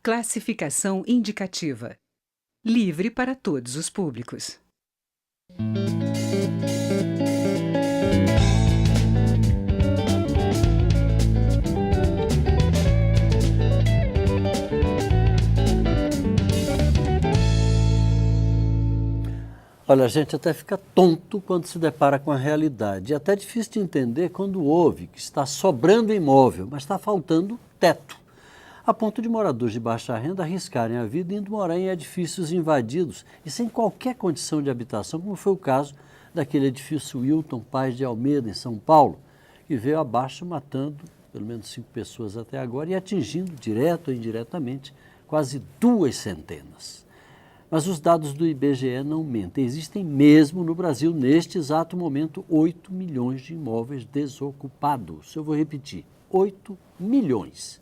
Classificação indicativa. Livre para todos os públicos. Olha, a gente até fica tonto quando se depara com a realidade. E até difícil de entender quando ouve que está sobrando imóvel, mas está faltando teto. A ponto de moradores de baixa renda arriscarem a vida indo morar em edifícios invadidos e sem qualquer condição de habitação, como foi o caso daquele edifício Wilton Paz de Almeida, em São Paulo, que veio abaixo matando pelo menos 5 pessoas até agora e atingindo, direto ou indiretamente, quase 200. Mas os dados do IBGE não mentem. Existem mesmo no Brasil, neste exato momento, 8 milhões de imóveis desocupados. Eu vou repetir, 8 milhões.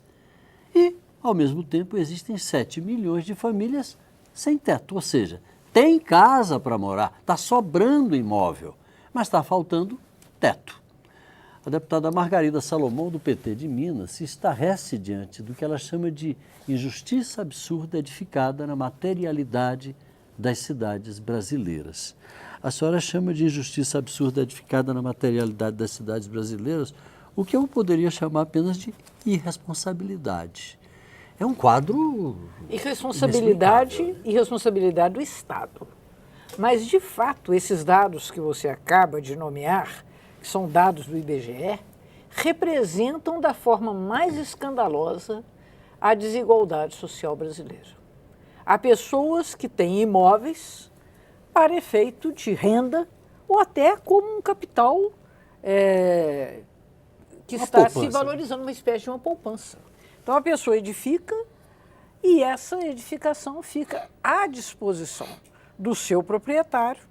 E, ao mesmo tempo, existem 7 milhões de famílias sem teto. Ou seja, tem casa para morar, está sobrando imóvel, mas está faltando teto. A deputada Margarida Salomão, do PT de Minas, se estarrece diante do que ela chama de injustiça absurda edificada na materialidade das cidades brasileiras. A senhora chama de injustiça absurda edificada na materialidade das cidades brasileiras o que eu poderia chamar apenas de irresponsabilidade. É um quadro irresponsabilidade do Estado. Mas, de fato, esses dados que você acaba de nomear, que são dados do IBGE, representam da forma mais escandalosa a desigualdade social brasileira. Há pessoas que têm imóveis para efeito de renda ou até como um capital que está se valorizando, uma espécie de uma poupança. Então a pessoa edifica e essa edificação fica à disposição do seu proprietário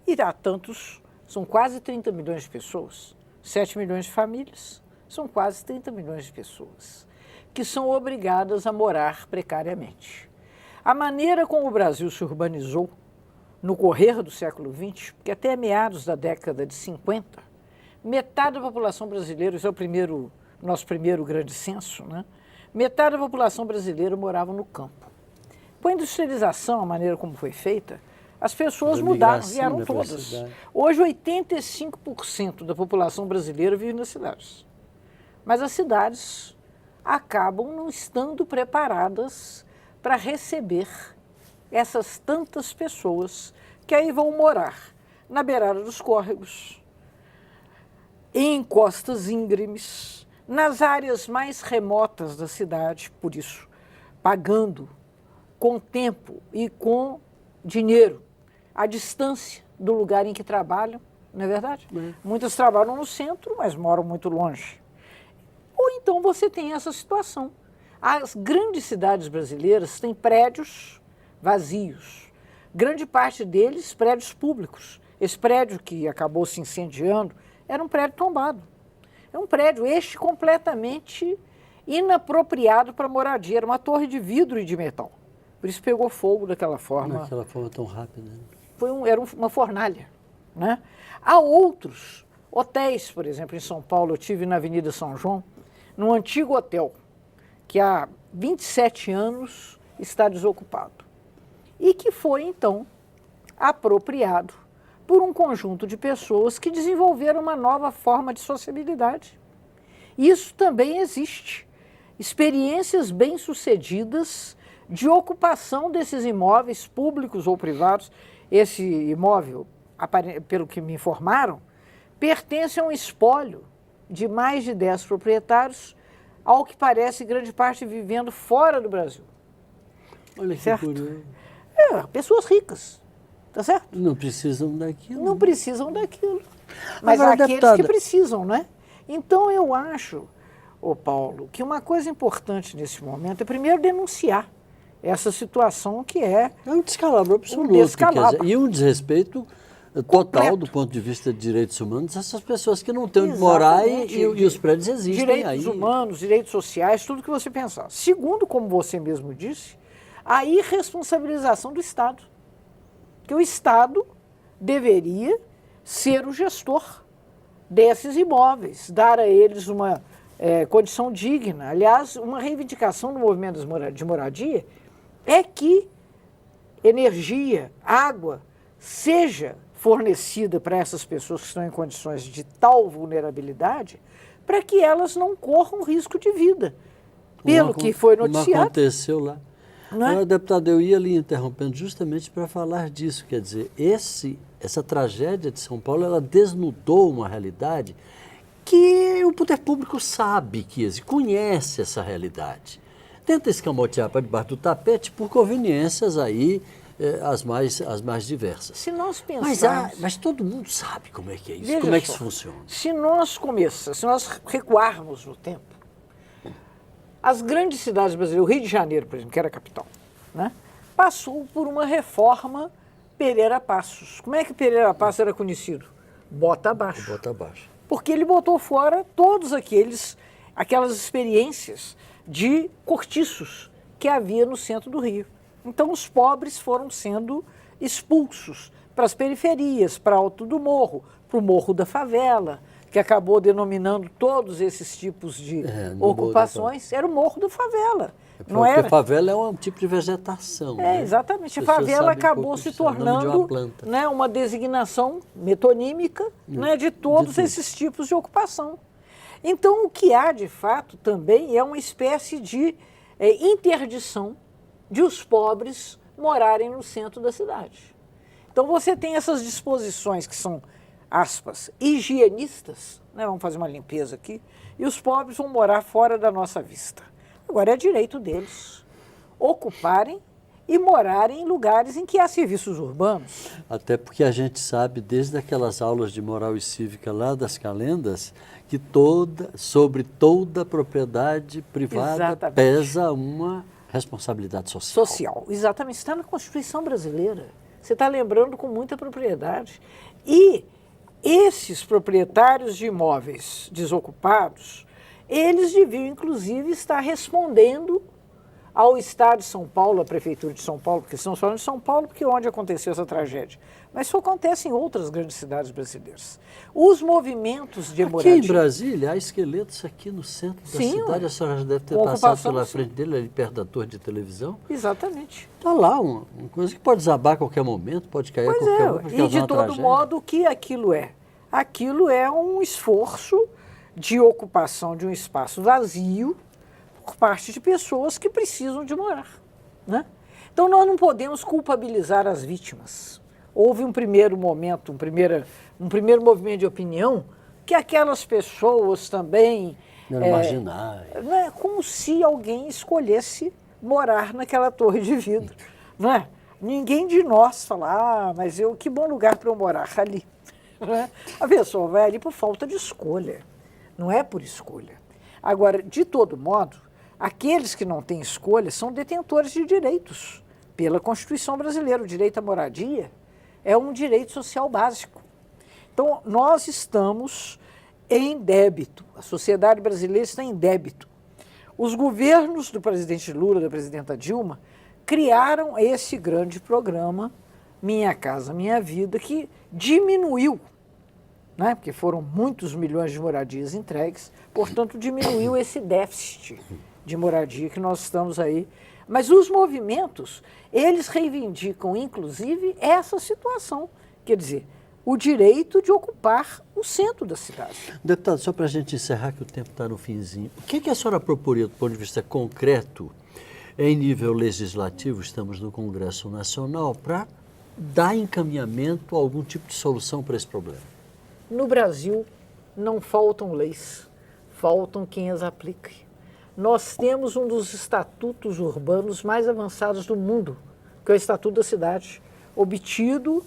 e há tantos. São quase 30 milhões de pessoas, 7 milhões de famílias, são quase 30 milhões de pessoas que são obrigadas a morar precariamente. A maneira como o Brasil se urbanizou no correr do século XX, porque até meados da década de 50, metade da população brasileira, isso é o nosso primeiro grande censo, né? Metade da população brasileira morava no campo. Com a industrialização, a maneira como foi feita, as pessoas mudaram, vieram todas. Hoje, 85% da população brasileira vive nas cidades. Mas as cidades acabam não estando preparadas para receber essas tantas pessoas que aí vão morar na beirada dos córregos, em encostas íngremes, nas áreas mais remotas da cidade, por isso, pagando com tempo e com dinheiro a distância do lugar em que trabalham, não é verdade? Muitas trabalham no centro, mas moram muito longe. Ou então você tem essa situação. As grandes cidades brasileiras têm prédios vazios. Grande parte deles, prédios públicos. Esse prédio que acabou se incendiando era um prédio tombado. É um prédio completamente inapropriado para moradia. Era uma torre de vidro e de metal. Por isso pegou fogo daquela forma. Daquela forma tão rápida. Era uma fornalha, né? Há outros hotéis, por exemplo, em São Paulo, eu estive na Avenida São João, num antigo hotel, que há 27 anos está desocupado. E que foi, então, apropriado por um conjunto de pessoas que desenvolveram uma nova forma de sociabilidade. Isso também existe. Experiências bem-sucedidas de ocupação desses imóveis públicos ou privados. Esse imóvel, pelo que me informaram, pertence a um espólio de mais de 10 proprietários, ao que parece grande parte vivendo fora do Brasil. Olha que certo? curioso. Pessoas ricas, tá certo? Não precisam daquilo. Não precisam daquilo. Mas Agora, há aqueles deputada, que precisam, né? Então eu acho, Paulo, que uma coisa importante nesse momento é primeiro denunciar essa situação que é um descalabro absoluto. descalabro. Quer dizer, e um desrespeito total do ponto de vista de direitos humanos, essas pessoas que não têm onde morar e os prédios existem direitos aí. Humanos, direitos sociais, tudo que você pensar. Segundo, como você mesmo disse, a irresponsabilização do Estado. Que o Estado deveria ser o gestor desses imóveis, dar a eles uma condição digna. Aliás, uma reivindicação do movimento de moradia é que energia, água, seja fornecida para essas pessoas que estão em condições de tal vulnerabilidade, para que elas não corram risco de vida. Pelo que foi noticiado. Como aconteceu lá. Não é? Agora, deputado, eu ia lhe interrompendo justamente para falar disso. Quer dizer, essa tragédia de São Paulo, ela desnudou uma realidade que o poder público sabe que existe, conhece essa realidade. Tenta escamotear para debaixo do tapete por conveniências aí, as mais diversas. Se nós pensarmos... Mas todo mundo sabe como é que é isso, Veja como é que só, isso funciona. Se nós recuarmos no tempo, as grandes cidades brasileiras, o Rio de Janeiro, por exemplo, que era a capital, né, passou por uma reforma Pereira Passos. Como é que Pereira Passos era conhecido? Bota abaixo. Bota abaixo. Porque ele botou fora todos aquelas experiências de cortiços que havia no centro do Rio. Então os pobres foram sendo expulsos para as periferias, para Alto do Morro, para o Morro da Favela, que acabou denominando todos esses tipos de ocupações, era o Morro da Favela. Não Porque era? favela é um tipo de vegetação. Né? Exatamente. A As pessoas favela sabem acabou pouco se disso, é o nome de tornando uma planta. né, uma designação metonímica né, de todos esses tipos de ocupação. Então, o que há, de fato, também é uma espécie de interdição de os pobres morarem no centro da cidade. Então, você tem essas disposições que são, aspas, higienistas, né, vamos fazer uma limpeza aqui, e os pobres vão morar fora da nossa vista. Agora, é direito deles ocuparem e morarem em lugares em que há serviços urbanos. Até porque a gente sabe, desde aquelas aulas de moral e cívica lá das calendas, que sobre toda propriedade privada Exatamente. pesa uma responsabilidade social. Social, exatamente. Está na Constituição brasileira. Você está lembrando com muita propriedade. E esses proprietários de imóveis desocupados, eles deviam, inclusive, estar respondendo ao Estado de São Paulo, à Prefeitura de São Paulo, porque estamos falando de São Paulo, porque é onde aconteceu essa tragédia. Mas isso acontece em outras grandes cidades brasileiras. Os movimentos de moradia... Aqui em Brasília, há esqueletos aqui no centro da cidade. A senhora já deve ter passado pela frente dele, ali perto da torre de televisão. Exatamente. Está lá uma coisa que pode desabar a qualquer momento, pode cair a qualquer momento. E de todo modo, o que aquilo é? Aquilo é um esforço de ocupação de um espaço vazio por parte de pessoas que precisam de morar. Né? Então, nós não podemos culpabilizar as vítimas. Houve um primeiro momento, um primeiro movimento de opinião que aquelas pessoas também... Eram marginais. Não é como se alguém escolhesse morar naquela torre de vidro. Não é? Ninguém de nós fala, mas que bom lugar para eu morar ali. Não é? A pessoa vai ali por falta de escolha, não é por escolha. Agora, de todo modo, aqueles que não têm escolha são detentores de direitos. Pela Constituição brasileira, o direito à moradia é um direito social básico. Então, nós estamos em débito, a sociedade brasileira está em débito. Os governos do presidente Lula, da presidenta Dilma, criaram esse grande programa, Minha Casa Minha Vida, que diminuiu, né, porque foram muitos milhões de moradias entregues, portanto, diminuiu esse déficit de moradia que nós estamos aí. Mas os movimentos, eles reivindicam, inclusive, essa situação, quer dizer, o direito de ocupar o centro da cidade. Deputado, só para a gente encerrar, que o tempo está no finzinho, o que a senhora proporia do ponto de vista concreto, em nível legislativo, estamos no Congresso Nacional, para dar encaminhamento a algum tipo de solução para esse problema? No Brasil, não faltam leis, faltam quem as aplique. Nós temos um dos estatutos urbanos mais avançados do mundo, que é o Estatuto da Cidade, obtido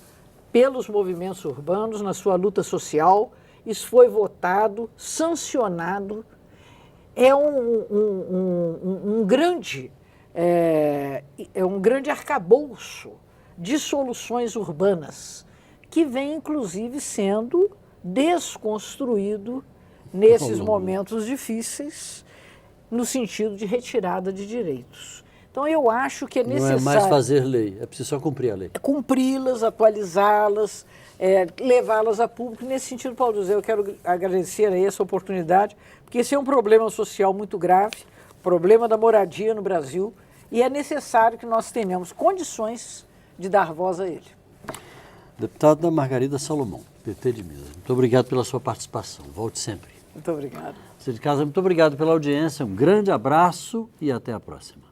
pelos movimentos urbanos na sua luta social. Isso foi votado, sancionado. É um grande arcabouço de soluções urbanas que vem, inclusive, sendo desconstruído nesses momentos difíceis, no sentido de retirada de direitos. Então, eu acho que é Não necessário... é mais fazer lei, é preciso só cumprir a lei. Cumpri-las, atualizá-las, levá-las a público. Nesse sentido, Paulo José, eu quero agradecer a essa oportunidade, porque esse é um problema social muito grave, problema da moradia no Brasil, e é necessário que nós tenhamos condições de dar voz a ele. Deputada Margarida Salomão, PT de Minas, muito obrigado pela sua participação. Volte sempre. Muito obrigada. Você de casa, muito obrigado pela audiência, um grande abraço e até a próxima.